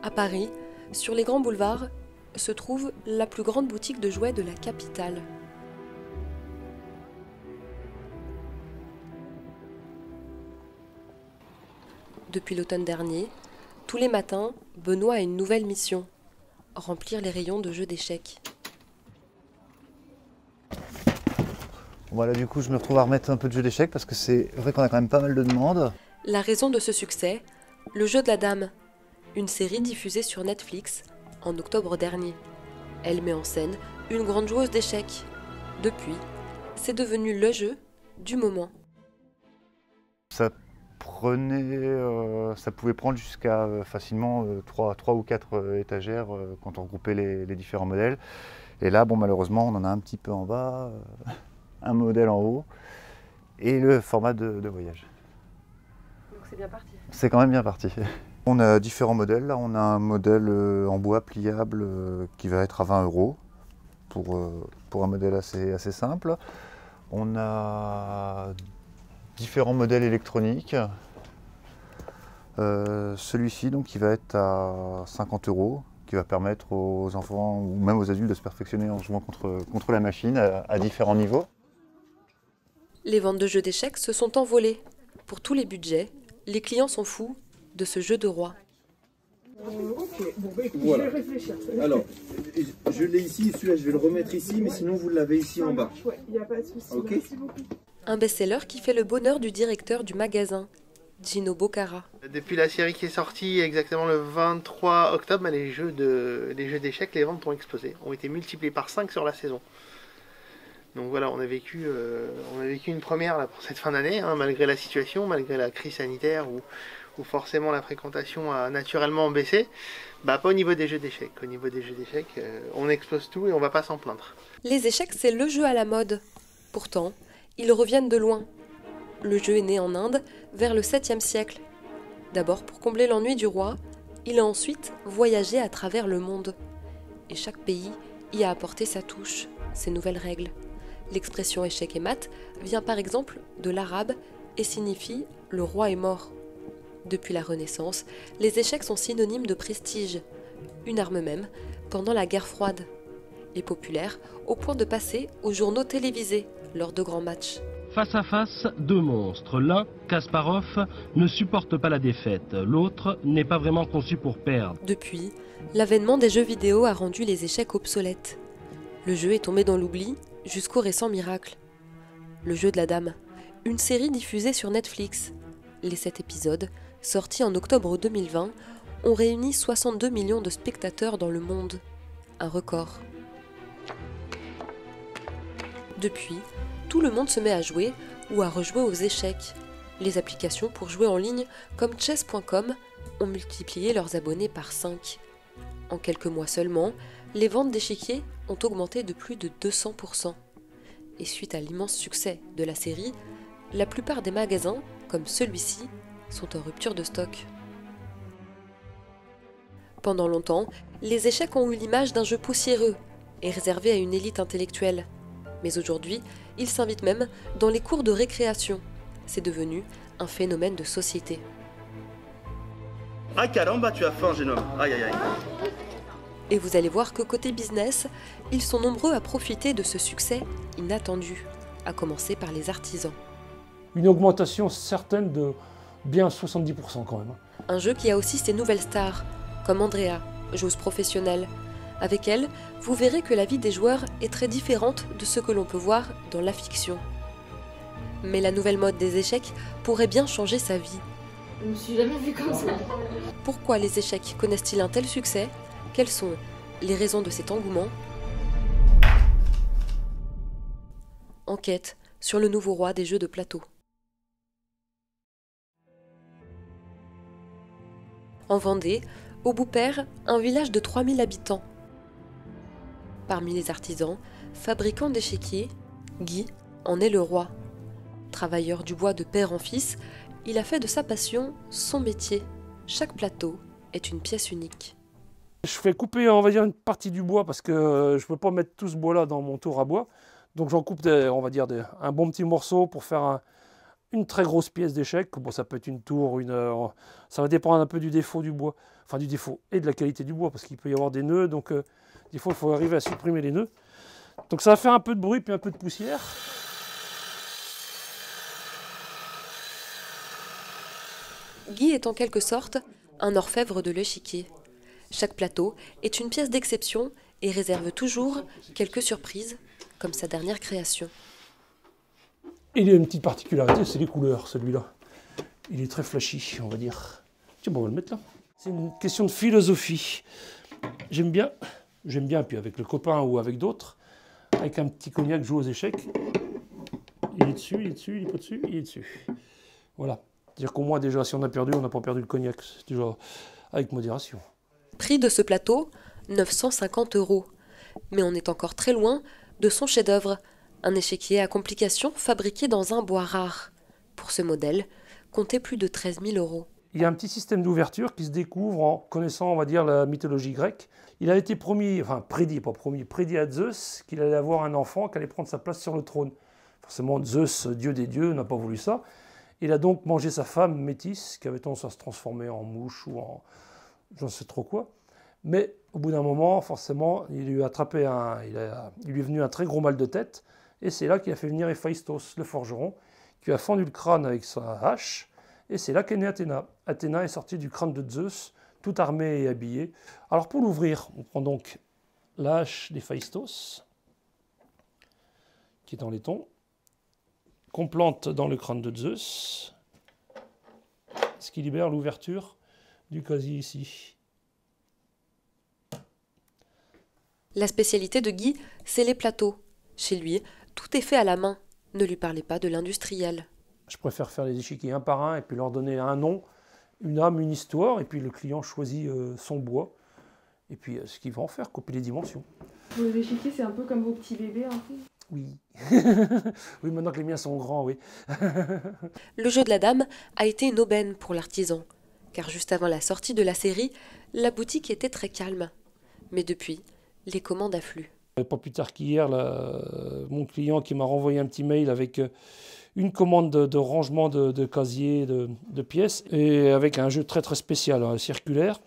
À Paris, sur les grands boulevards, se trouve la plus grande boutique de jouets de la capitale. Depuis l'automne dernier, tous les matins, Benoît a une nouvelle mission, remplir les rayons de jeux d'échecs. Voilà, du coup, je me retrouve à remettre un peu de jeux d'échecs parce que c'est vrai qu'on a quand même pas mal de demandes. La raison de ce succès, le jeu de la dame, une série diffusée sur Netflix en octobre dernier. Elle met en scène une grande joueuse d'échecs. Depuis, c'est devenu le jeu du moment. Ça pouvait prendre jusqu'à facilement 3 ou 4 étagères quand on regroupait les différents modèles. Et là, bon, malheureusement, on en a un petit peu en bas, un modèle en haut et le format de voyage. Donc c'est bien parti. C'est quand même bien parti. On a différents modèles. Là, on a un modèle en bois pliable qui va être à 20 € pour un modèle assez simple. On a différents modèles électroniques. Celui-ci, donc, qui va être à 50 €, qui va permettre aux enfants ou même aux adultes de se perfectionner en jouant contre la machine à différents niveaux. Les ventes de jeux d'échecs se sont envolées. Pour tous les budgets, les clients sont fous de ce jeu de roi. Ok, bon, bah, écoute, Voilà. je vais réfléchir. Alors, je l'ai ici, celui-là je vais le remettre ici, mais sinon vous l'avez ici en bas. Ouais, il n'y a pas de souci. Ok. Merci beaucoup. Un best-seller qui fait le bonheur du directeur du magasin, Gino Boccara. Depuis la série qui est sortie exactement le 23 octobre, les jeux d'échecs, les ventes ont explosé, ont été multipliées par 5 sur la saison. Donc voilà, on a vécu une première là, pour cette fin d'année, hein, malgré la situation, malgré la crise sanitaire où forcément la fréquentation a naturellement baissé. Pas au niveau des jeux d'échecs. Au niveau des jeux d'échecs, on explose tout et on va pas s'en plaindre. Les échecs, c'est le jeu à la mode. Pourtant, ils reviennent de loin. Le jeu est né en Inde vers le 7e siècle. D'abord pour combler l'ennui du roi, il a ensuite voyagé à travers le monde. Et chaque pays y a apporté sa touche, ses nouvelles règles. L'expression échec et mat vient par exemple de l'arabe et signifie « le roi est mort ». Depuis la Renaissance, les échecs sont synonymes de prestige, une arme même pendant la guerre froide, et populaire au point de passer aux journaux télévisés lors de grands matchs. Face à face, deux monstres. L'un, Kasparov, ne supporte pas la défaite. L'autre n'est pas vraiment conçu pour perdre. Depuis, l'avènement des jeux vidéo a rendu les échecs obsolètes. Le jeu est tombé dans l'oubli jusqu'au récent miracle. Le jeu de la dame, une série diffusée sur Netflix. Les 7 épisodes, sortis en octobre 2020, ont réuni 62 millions de spectateurs dans le monde. Un record. Depuis, tout le monde se met à jouer ou à rejouer aux échecs. Les applications pour jouer en ligne comme chess.com ont multiplié leurs abonnés par 5. En quelques mois seulement, les ventes d'échiquiers ont augmenté de plus de 200%. Et suite à l'immense succès de la série, la plupart des magasins, comme celui-ci, sont en rupture de stock. Pendant longtemps, les échecs ont eu l'image d'un jeu poussiéreux et réservé à une élite intellectuelle. Mais aujourd'hui, ils s'invitent même dans les cours de récréation. C'est devenu un phénomène de société. Ah caramba, tu as faim, jeune homme. Aïe aïe aïe. Et vous allez voir que côté business, ils sont nombreux à profiter de ce succès inattendu, à commencer par les artisans. Une augmentation certaine de bien 70% quand même. Un jeu qui a aussi ses nouvelles stars, comme Andrea, joueuse professionnelle. Avec elle, vous verrez que la vie des joueurs est très différente de ce que l'on peut voir dans la fiction. Mais la nouvelle mode des échecs pourrait bien changer sa vie. Je me suis jamais vue comme ça. Pourquoi les échecs connaissent-ils un tel succès? Quelles sont les raisons de cet engouement? Enquête sur le nouveau roi des jeux de plateau. En Vendée, au Boupère, un village de 3000 habitants. Parmi les artisans, fabricants d'échiquiers, Guy en est le roi. Travailleur du bois de père en fils, il a fait de sa passion son métier. Chaque plateau est une pièce unique. Je fais couper, on va dire, une partie du bois parce que je ne peux pas mettre tout ce bois-là dans mon tour à bois. Donc j'en coupe, un bon petit morceau pour faire une très grosse pièce d'échec. Bon, ça peut être une tour, ça va dépendre un peu du défaut du bois. Enfin, du défaut et de la qualité du bois, parce qu'il peut y avoir des nœuds. Donc, des fois, il faut arriver à supprimer les nœuds. Donc, ça va faire un peu de bruit puis un peu de poussière. Guy est en quelque sorte un orfèvre de l'échiquier. Chaque plateau est une pièce d'exception et réserve toujours quelques surprises, comme sa dernière création. Il a une petite particularité, c'est les couleurs, celui-là. Il est très flashy, on va dire. Tiens, bon, on va le mettre là. C'est une question de philosophie. J'aime bien, puis avec le copain ou avec d'autres, avec un petit cognac, jouer aux échecs. Il est dessus, il est dessus, il est pas dessus, il est dessus. Voilà. C'est-à-dire qu'au moins, déjà, si on a perdu, on n'a pas perdu le cognac. C'est déjà avec modération. Prix de ce plateau, 950 €. Mais on est encore très loin de son chef-d'œuvre, un échiquier à complications fabriqué dans un bois rare. Pour ce modèle, comptez plus de 13 000 €. Il y a un petit système d'ouverture qui se découvre en connaissant, on va dire, la mythologie grecque. Il a été prédit à Zeus qu'il allait avoir un enfant qui allait prendre sa place sur le trône. Forcément, Zeus, dieu des dieux, n'a pas voulu ça. Il a donc mangé sa femme Métis, qui avait tendance à se transformer en mouche ou en j'en sais trop quoi. Mais au bout d'un moment, forcément, il lui est venu un très gros mal de tête. Et c'est là qu'il a fait venir Héphaïstos, le forgeron, qui a fendu le crâne avec sa hache. Et c'est là qu'est née Athéna. Athéna est sortie du crâne de Zeus, tout armée et habillée. Alors pour l'ouvrir, on prend donc la hache d'Héphaïstos, qui est en laiton, qu'on plante dans le crâne de Zeus, ce qui libère l'ouverture du casier ici. La spécialité de Guy, c'est les plateaux. Chez lui, tout est fait à la main. Ne lui parlez pas de l'industriel. Je préfère faire les échiquiers un par un et puis leur donner un nom, une âme, une histoire, et puis le client choisit son bois, et puis ce qu'il va en faire, copier les dimensions. Vos échiquiers, c'est un peu comme vos petits bébés, un peu. Oui. Oui, maintenant que les miens sont grands, oui. Le jeu de la dame a été une aubaine pour l'artisan, car juste avant la sortie de la série, la boutique était très calme. Mais depuis, les commandes affluent. Pas plus tard qu'hier, mon client qui m'a renvoyé un petit mail avec une commande de rangement de casiers, de pièces, et avec un jeu très très spécial, circulaire.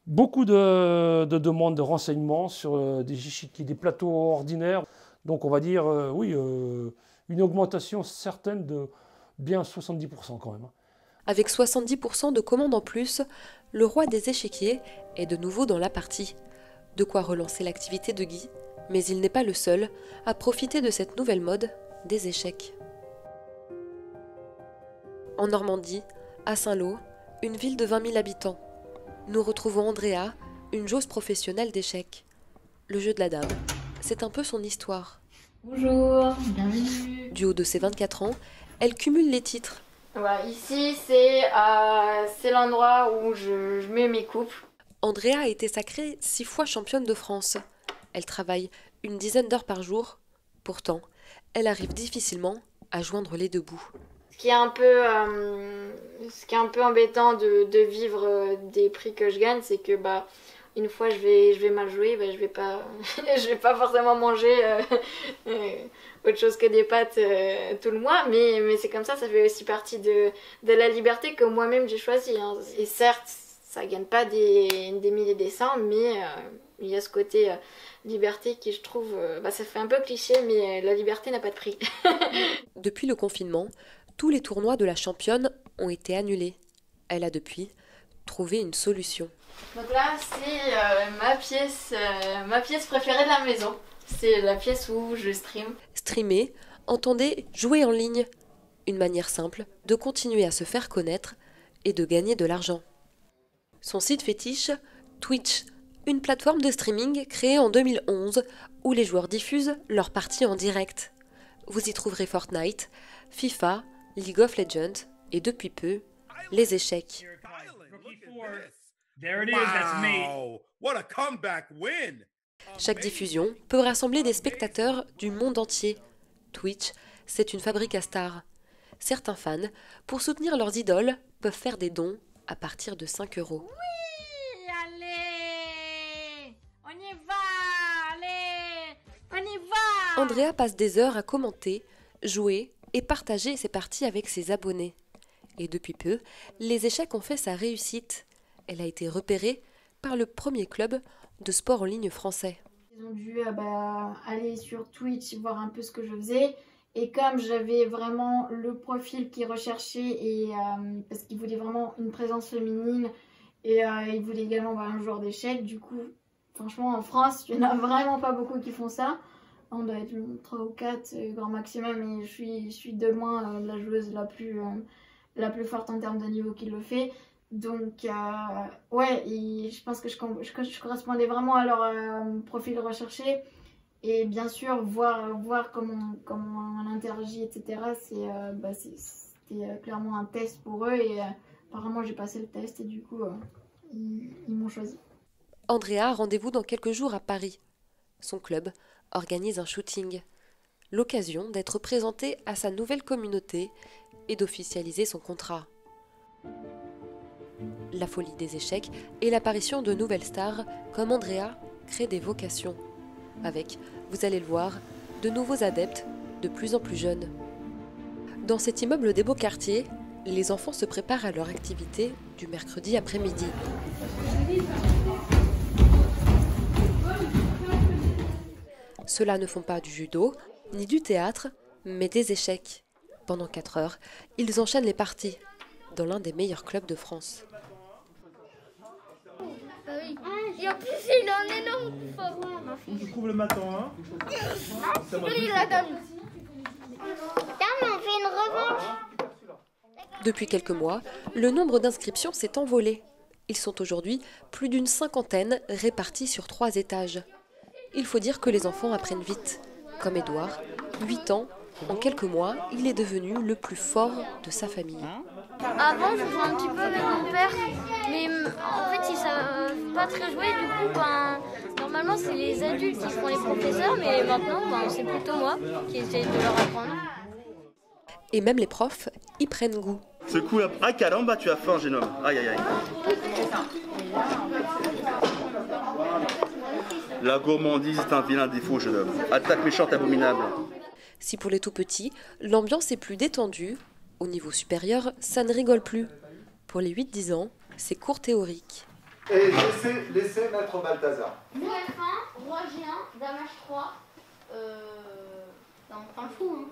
Beaucoup de demandes de renseignements sur des plateaux ordinaires. Donc on va dire, oui, une augmentation certaine de bien 70% quand même. Avec 70% de commandes en plus, le roi des échiquiers est de nouveau dans la partie. De quoi relancer l'activité de Guy, mais il n'est pas le seul à profiter de cette nouvelle mode des échecs. En Normandie, à Saint-Lô, une ville de 20 000 habitants, nous retrouvons Andrea, une joueuse professionnelle d'échecs. Le jeu de la dame, c'est un peu son histoire. Bonjour, bienvenue. Du haut de ses 24 ans, elle cumule les titres. Voilà, ici c'est l'endroit où je mets mes coupes. Andrea a été sacrée 6 fois championne de France. Elle travaille une dizaine d'heures par jour. Pourtant, elle arrive difficilement à joindre les deux bouts. Ce qui est un peu embêtant de vivre des prix que je gagne, c'est que une fois je vais mal jouer, je vais pas forcément manger autre chose que des pâtes tout le mois, mais c'est comme ça fait aussi partie de la liberté que moi-même j'ai choisie, hein. Et certes, ça gagne pas des milliers et des cents, mais il y a ce côté liberté qui, je trouve, ça fait un peu cliché, mais la liberté n'a pas de prix. Depuis le confinement, tous les tournois de la championne ont été annulés. Elle a depuis trouvé une solution. Donc là, c'est ma pièce préférée de la maison. C'est la pièce où je stream. Streamer, entendez jouer en ligne. Une manière simple de continuer à se faire connaître et de gagner de l'argent. Son site fétiche, Twitch, une plateforme de streaming créée en 2011 où les joueurs diffusent leurs parties en direct. Vous y trouverez Fortnite, FIFA, League of Legends et depuis peu, les échecs. Chaque diffusion peut rassembler des spectateurs du monde entier. Twitch, c'est une fabrique à stars. Certains fans, pour soutenir leurs idoles, peuvent faire des dons à partir de 5 €. Oui, allez, on y va, allez, on y va. Andrea passe des heures à commenter, jouer et partager ses parties avec ses abonnés. Et depuis peu, les échecs ont fait sa réussite. Elle a été repérée par le premier club de sport en ligne français. Ils ont dû aller sur Twitch, voir un peu ce que je faisais. Et comme j'avais vraiment le profil qu'ils recherchaient, et parce qu'ils voulaient vraiment une présence féminine, et ils voulaient également un joueur d'échecs, du coup, franchement, en France, il n'y en a vraiment pas beaucoup qui font ça. On doit être 3 ou 4 grand maximum, et je suis de loin la joueuse la plus forte en termes de niveau qui le fait. Donc, ouais, et je pense que je correspondais vraiment à leur profil recherché. Et bien sûr, voir comment on interagit, etc. C'était clairement un test pour eux. Et apparemment, j'ai passé le test et du coup, ils m'ont choisi. Andrea a rendez-vous dans quelques jours à Paris. Son club organise un shooting. L'occasion d'être présentée à sa nouvelle communauté et d'officialiser son contrat. La folie des échecs et l'apparition de nouvelles stars comme Andrea créent des vocations. Avec, vous allez le voir, de nouveaux adeptes de plus en plus jeunes. Dans cet immeuble des beaux quartiers, les enfants se préparent à leur activité du mercredi après-midi. Ceux-là ne font pas du judo, ni du théâtre, mais des échecs. Pendant 4 heures, ils enchaînent les parties, dans l'un des meilleurs clubs de France. Et en plus, il en est énorme fort. Tu trouves le matin, hein? Il la donne. Tiens, mais on fait une revanche. Depuis quelques mois, le nombre d'inscriptions s'est envolé. Ils sont aujourd'hui plus d'une 50aine répartis sur 3 étages. Il faut dire que les enfants apprennent vite. Comme Édouard, 8 ans, en quelques mois, il est devenu le plus fort de sa famille. Avant, je jouais un petit peu avec mon père, mais en fait, ils ne savent pas très jouer. Du coup, normalement, c'est les adultes qui font les professeurs, mais maintenant, c'est plutôt moi qui essaye de leur apprendre. Et même les profs y prennent goût. Ce coup, ah caramba, tu as faim, jeune homme. Aïe, aïe, aïe. La gourmandise est un vilain défaut, jeune homme. Attaque méchante abominable. Si pour les tout petits, l'ambiance est plus détendue, au niveau supérieur, ça ne rigole plus. Pour les 8-10 ans, c'est cours théorique. Et laissez maître Balthazar. Roi F1, Roi G1, Dame H3, on prend le fou, hein.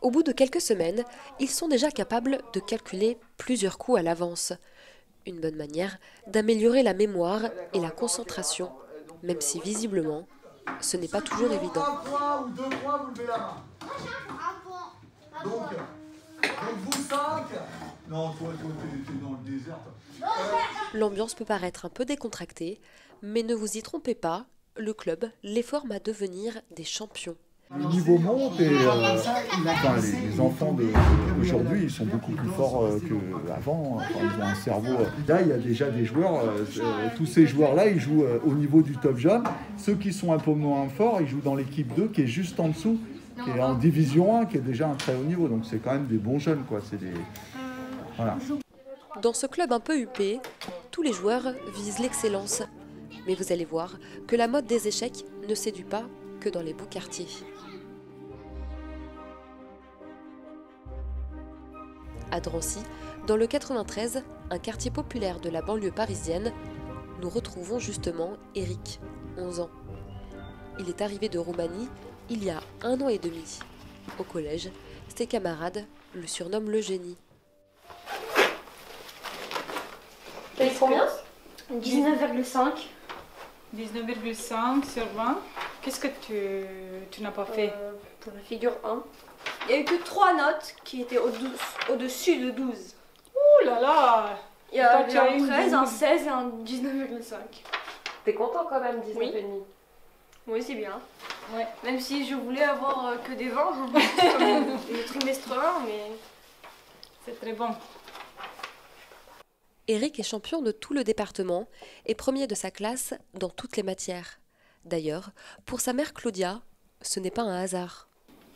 Au bout de quelques semaines, ils sont déjà capables de calculer plusieurs coups à l'avance. Une bonne manière d'améliorer la mémoire et la concentration, même si visiblement, ce n'est pas toujours évident. 1 point ou 2 points, vous levez la main. Donc vous 5. Non, toi, t'es dans le désert. L'ambiance peut paraître un peu décontractée, mais ne vous y trompez pas, le club les forme à devenir des champions. Le niveau monte et les enfants d'aujourd'hui ils sont beaucoup plus forts qu'avant. Ils ont un cerveau. Là, il y a déjà des joueurs, tous ces joueurs-là, ils jouent au niveau du top jeune. Ceux qui sont un peu moins forts, ils jouent dans l'équipe 2 qui est juste en dessous, qui est en division 1, qui est déjà un très haut niveau. Donc c'est quand même des bons jeunes, quoi. Voilà. Dans ce club un peu huppé, tous les joueurs visent l'excellence. Mais vous allez voir que la mode des échecs ne séduit pas que dans les beaux quartiers. À Drancy, dans le 93, un quartier populaire de la banlieue parisienne, nous retrouvons justement Eric, 11 ans. Il est arrivé de Roumanie il y a 1 an et demi. Au collège, ses camarades le surnomment le génie. T'as combien? 19,5. 19,5 sur 20. Qu'est-ce que tu n'as pas fait? Pour la figure 1. Il n'y a eu que 3 notes qui étaient au-dessus de 12. Ouh là là! Il y a un 13, un 16 et un 19,5. T'es content quand même, 19,5? Oui, c'est bien. Ouais. Même si je voulais avoir que des 20, comme le trimestre 1, mais... C'est très bon. Eric est champion de tout le département et premier de sa classe dans toutes les matières. D'ailleurs, pour sa mère Claudia, ce n'est pas un hasard.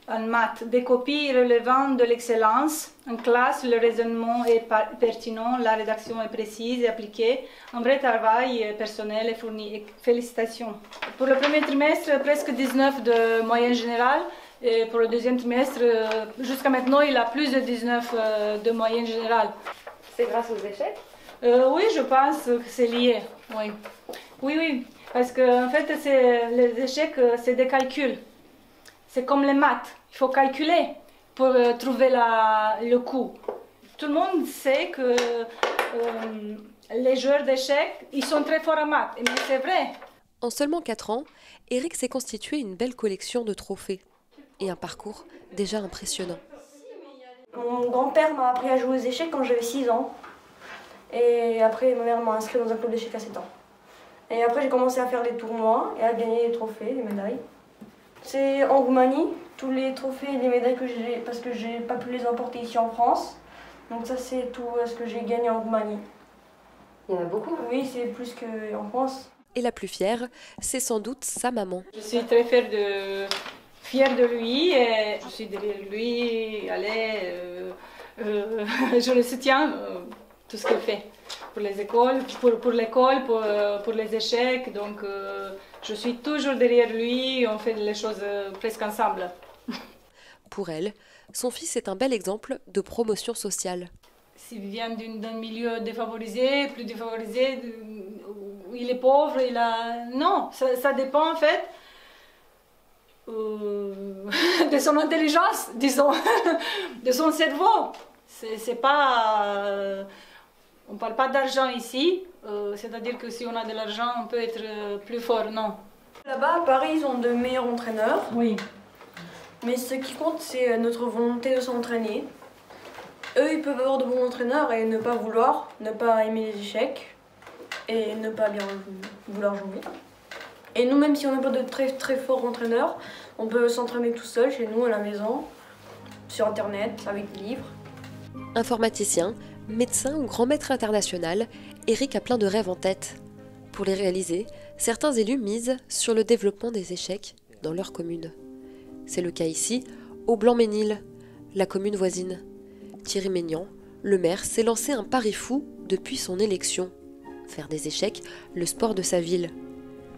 En maths, des copies relevant de l'excellence. En classe, le raisonnement est pertinent, la rédaction est précise et appliquée. Un vrai travail personnel est fourni. Félicitations. Pour le premier trimestre, presque 19 de moyenne générale Et pour le deuxième trimestre, jusqu'à maintenant, il a plus de 19 de moyenne générale. C'est grâce aux échecs? Oui, je pense que c'est lié. Oui, oui, parce qu'en fait, les échecs, c'est des calculs. C'est comme les maths. Il faut calculer pour trouver le coût. Tout le monde sait que les joueurs d'échecs, ils sont très forts en maths, mais c'est vrai. En seulement 4 ans, Eric s'est constitué une belle collection de trophées et un parcours déjà impressionnant. Mon grand-père m'a appris à jouer aux échecs quand j'avais 6 ans. Et après, ma mère m'a inscrit dans un club d'échecs à 7 ans. Et après, j'ai commencé à faire des tournois et à gagner des trophées, des médailles. C'est en Roumanie, tous les trophées et les médailles que j'ai, parce que j'ai pas pu les emporter ici en France. Donc ça, c'est tout ce que j'ai gagné en Roumanie. Il y en a beaucoup? Oui, c'est plus qu'en France. Et la plus fière, c'est sans doute sa maman. Je suis très fière de lui et je suis derrière lui. Allez, je le soutiens, tout ce qu'il fait. Pour les écoles, pour l'école, pour les échecs. Donc je suis toujours derrière lui, on fait les choses presque ensemble. Pour elle, son fils est un bel exemple de promotion sociale. S'il vient d'un milieu défavorisé, plus défavorisé, où il est pauvre, non, ça dépend en fait de son intelligence, disons, de son cerveau. C'est pas... on ne parle pas d'argent ici, c'est-à-dire que si on a de l'argent, on peut être plus fort, non. Là-bas, à Paris, ils ont de meilleurs entraîneurs. Oui. Mais ce qui compte, c'est notre volonté de s'entraîner. Eux, ils peuvent avoir de bons entraîneurs et ne pas vouloir, ne pas aimer les échecs et ne pas bien vouloir jouer. Et nous, même si on n'a pas de très très forts entraîneurs, on peut s'entraîner tout seul chez nous à la maison, sur internet, avec des livres. Informaticien, médecin ou grand maître international, Eric a plein de rêves en tête. Pour les réaliser, certains élus misent sur le développement des échecs dans leur commune. C'est le cas ici, au Blanc-Ménil, la commune voisine. Thierry Maignan, le maire, s'est lancé un pari fou depuis son élection. Faire des échecs le sport de sa ville.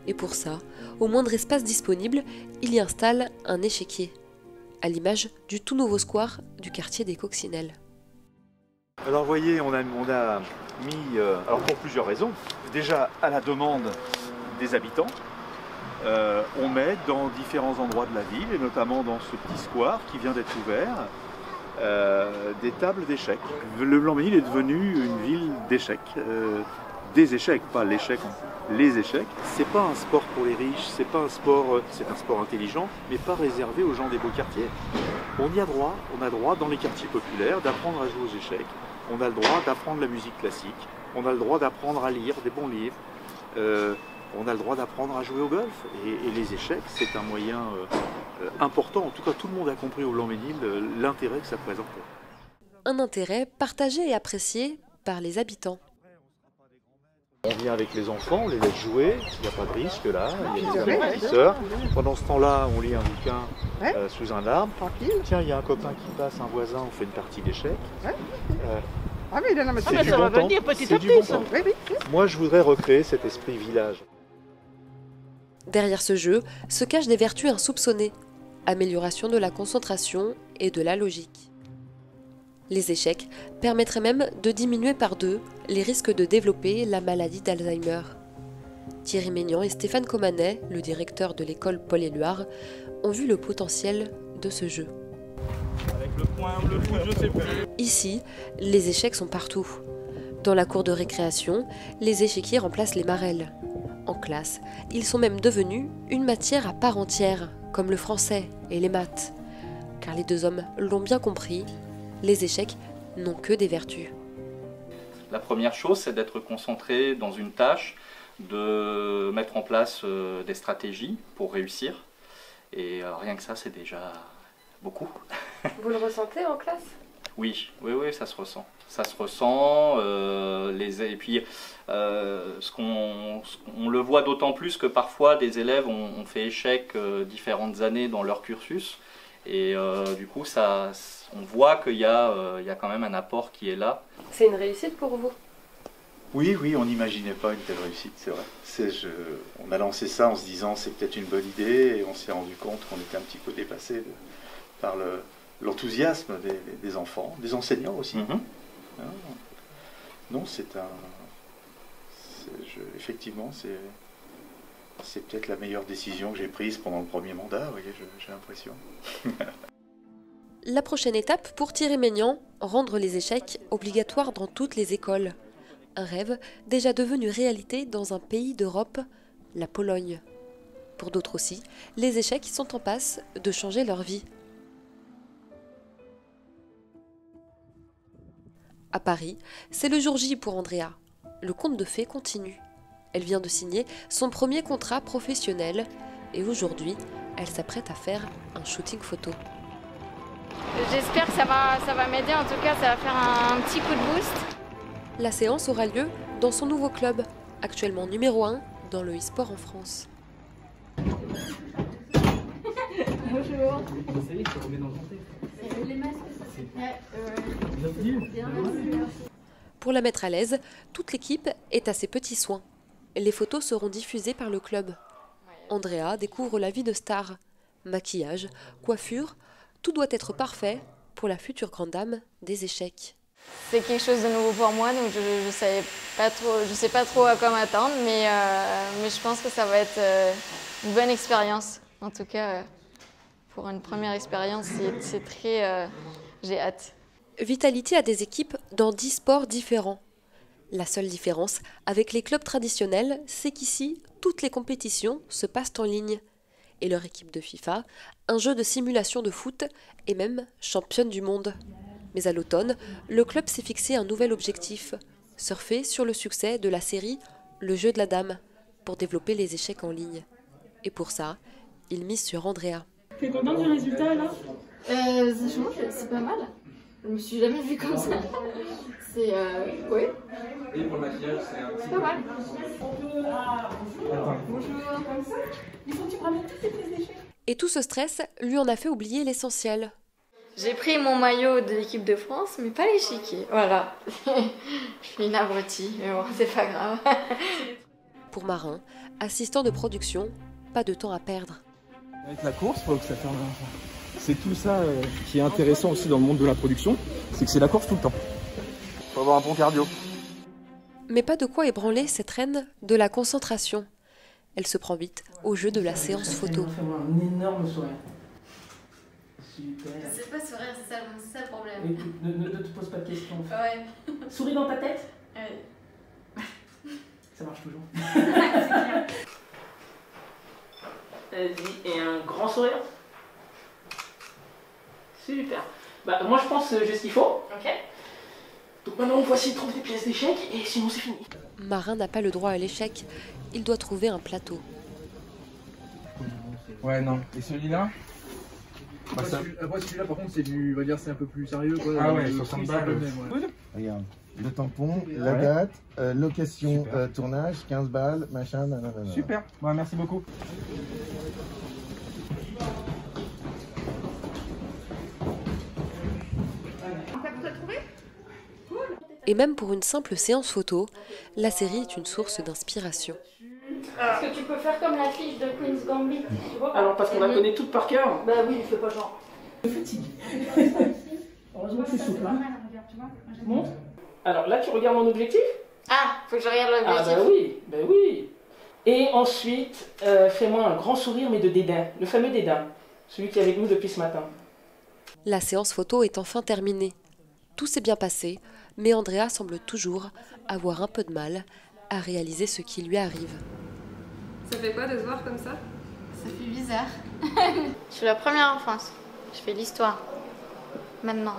Et pour ça, au moindre espace disponible, il y installe un échiquier, à l'image du tout nouveau square du quartier des Coccinelles. Alors vous voyez, on a mis, alors pour plusieurs raisons, déjà à la demande des habitants, on met dans différents endroits de la ville, et notamment dans ce petit square qui vient d'être ouvert, des tables d'échecs. Le Blanc-Ménil est devenu une ville d'échecs, des échecs, pas l'échec, les échecs. C'est pas un sport pour les riches, c'est pas un sport, c'est un sport intelligent, mais pas réservé aux gens des beaux quartiers. On y a droit, on a droit dans les quartiers populaires d'apprendre à jouer aux échecs, on a le droit d'apprendre la musique classique, on a le droit d'apprendre à lire des bons livres, on a le droit d'apprendre à jouer au golf. Et les échecs, c'est un moyen important, en tout cas tout le monde a compris au Blanc-Ménil l'intérêt que ça présentait. Un intérêt partagé et apprécié par les habitants. On vient avec les enfants, on les laisse jouer, il n'y a pas de risque là, il y a des amortisseurs. Pendant ce temps-là, on lit un bouquin sous un arbre. Tiens, il y a un copain qui passe, un voisin, on fait une partie d'échecs. C'est du bon temps. C'est du bon temps. Moi, je voudrais recréer cet esprit village. Derrière ce jeu se cachent des vertus insoupçonnées, amélioration de la concentration et de la logique. Les échecs permettraient même de diminuer par 2 les risques de développer la maladie d'Alzheimer. Thierry Maignan et Stéphane Comanet, le directeur de l'école Paul-Éluard, ont vu le potentiel de ce jeu. Avec le point ou le foot, je sais plus. Ici, les échecs sont partout. Dans la cour de récréation, les échiquiers remplacent les marelles. En classe, ils sont même devenus une matière à part entière, comme le français et les maths. Car les deux hommes l'ont bien compris, les échecs n'ont que des vertus. La première chose, c'est d'être concentré dans une tâche, de mettre en place des stratégies pour réussir. Et rien que ça, c'est déjà beaucoup. Vous le ressentez en classe ? Oui, ça se ressent. Ça se ressent, et puis on le voit d'autant plus que parfois des élèves ont fait échec différentes années dans leur cursus. Et du coup, on voit qu'il y a quand même un apport qui est là. C'est une réussite pour vous ? Oui, on n'imaginait pas une telle réussite, c'est vrai. On a lancé ça en se disant c'est peut-être une bonne idée et on s'est rendu compte qu'on était un petit peu dépassé par l'enthousiasme des enfants, des enseignants aussi. Non, effectivement, c'est peut-être la meilleure décision que j'ai prise pendant le premier mandat, vous voyez, j'ai l'impression. La prochaine étape pour Thierry Maignan, rendre les échecs obligatoires dans toutes les écoles. Un rêve déjà devenu réalité dans un pays d'Europe, la Pologne. Pour d'autres aussi, les échecs sont en passe de changer leur vie. À Paris, c'est le jour J pour Andrea. Le conte de fées continue. Elle vient de signer son premier contrat professionnel et aujourd'hui, elle s'apprête à faire un shooting photo. J'espère que ça va m'aider, en tout cas ça va faire un petit coup de boost. La séance aura lieu dans son nouveau club, actuellement numéro 1 dans le e-sport en France. Bonjour. Pour la mettre à l'aise, toute l'équipe est à ses petits soins. Les photos seront diffusées par le club. Andrea découvre la vie de star. Maquillage, coiffure, tout doit être parfait pour la future grande dame des échecs. C'est quelque chose de nouveau pour moi, donc je sais pas trop à quoi m'attendre, mais je pense que ça va être une bonne expérience. En tout cas, pour une première expérience, c'est très... j'ai hâte. Vitality a des équipes dans 10 sports différents. La seule différence avec les clubs traditionnels, c'est qu'ici, toutes les compétitions se passent en ligne. Et leur équipe de FIFA, un jeu de simulation de foot, est même championne du monde. Mais à l'automne, le club s'est fixé un nouvel objectif, surfer sur le succès de la série Le jeu de la dame, pour développer les échecs en ligne. Et pour ça, il mise sur Andrea. T'es contente du résultat là? C'est pas mal. Je me suis jamais vue comme ça. C'est oui. Et pour le maquillage, c'est pas mal. Bonjour. Il faut que tu ramènes toutes tes prises d'échecs. Et tout ce stress lui en a fait oublier l'essentiel. J'ai pris mon maillot de l'équipe de France, mais pas l'échiquier. Voilà. Je suis une abrutie, mais bon, c'est pas grave. Pour Marin, assistant de production, pas de temps à perdre. Avec la course, faut que ça ferme. C'est tout ça qui est intéressant aussi dans le monde de la production, c'est que c'est la course tout le temps. Faut avoir un bon cardio. Mais pas de quoi ébranler cette reine de la concentration. Elle se prend vite au jeu de la séance photo. Fais-moi un énorme sourire. Super. Je sais pas sourire, c'est ça le problème. Écoute, ne te pose pas de questions. Ouais. Souris dans ta tête. Ouais. Ça marche toujours. Vas-y, et un grand sourire. Super. Bah moi je pense que j'ai ce qu'il faut. Ok. Donc maintenant on va essayer de trouver des pièces d'échecs et sinon c'est fini. Marin n'a pas le droit à l'échec. Il doit trouver un plateau. Ouais non. Et celui-là Après celui-là par contre c'est du, on va dire c'est un peu plus sérieux quoi. Ah ouais, 60 balles. Regarde, le tampon, la date, location, tournage, 15 balles, machin, nanana. Super, ouais, merci beaucoup. Et même pour une simple séance photo, la série est une source d'inspiration. Est-ce que tu peux faire comme la fiche de Queen's Gambit, tu vois? Alors parce qu'on la connaît toute par cœur. Bah oui, fais pas genre. Je fatigue. Heureusement que c'est souple. Hein. Monte. Alors là tu regardes mon objectif. Ah, faut que je regarde l'objectif. Ah bah oui. Et ensuite, fais-moi un grand sourire mais de dédain, le fameux dédain, celui qui est avec nous depuis ce matin. La séance photo est enfin terminée. Tout s'est bien passé, mais Andrea semble toujours avoir un peu de mal à réaliser ce qui lui arrive. Ça fait quoi de se voir comme ça? Ça fait bizarre. Je suis la première en France. Je fais l'histoire. Maintenant.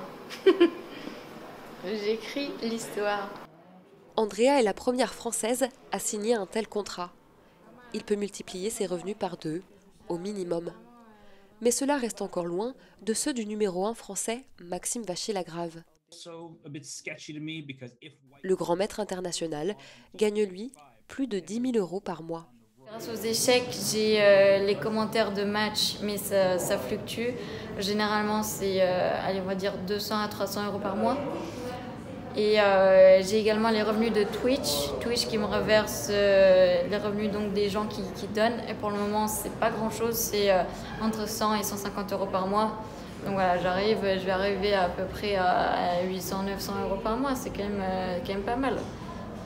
J'écris l'histoire. Andrea est la première Française à signer un tel contrat. Il peut multiplier ses revenus par 2, au minimum. Mais cela reste encore loin de ceux du numéro 1 français, Maxime Vachier-Lagrave. Le grand maître international gagne, lui, plus de 10 000 € par mois. Grâce aux échecs, j'ai les commentaires de match, mais ça fluctue. Généralement, c'est, on va dire 200 à 300 € par mois. Et j'ai également les revenus de Twitch qui me reverse les revenus donc des gens qui donnent. Et pour le moment, c'est pas grand-chose, c'est entre 100 et 150 euros par mois. Donc voilà, je vais arriver à peu près à 800-900 euros par mois. C'est quand même pas mal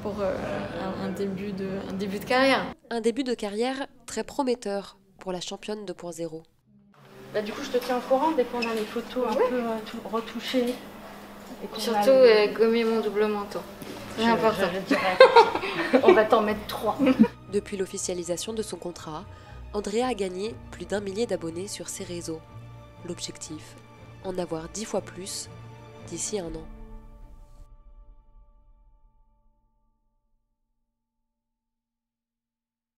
pour un début de carrière. Un début de carrière très prometteur pour la championne 2.0. Bah, du coup, je te tiens au courant dès qu'on a les photos un peu retouchées. Surtout gommer mon double manteau. C'est important. On va t'en mettre 3. Depuis l'officialisation de son contrat, Andrea a gagné plus d'1 millier d'abonnés sur ses réseaux. L'objectif, en avoir 10 fois plus d'ici 1 an.